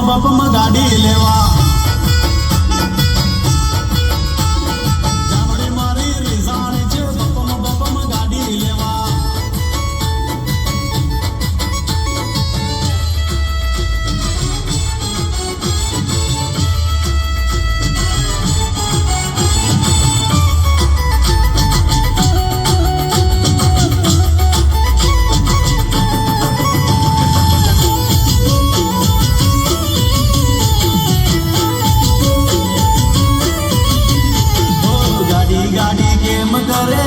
બાપમાં ગાડી લેવા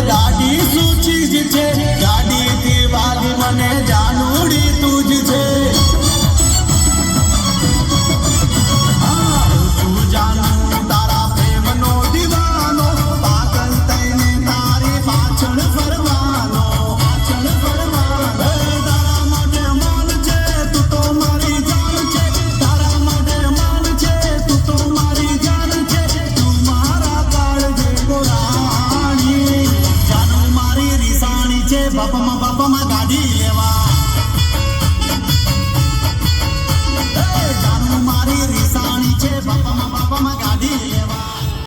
गाड़ी શું ચીજ છે ગાડી થી વાલી મને જાનુડી તુજ છે તું જાનું તારા પ્રેમનો દીવાનો પાગલ થઈને તારી પાછળ ફરવાનો તારા માટે મન છે તું તો મારી જાન છે તારા માટે મન છે તું તો મારી જાન છે તું મારા કાળજે ગોરાણી બાપામાં ગાડી લેવા જાનું મારી રીસાણી છે બાપામાં ગાડી લેવા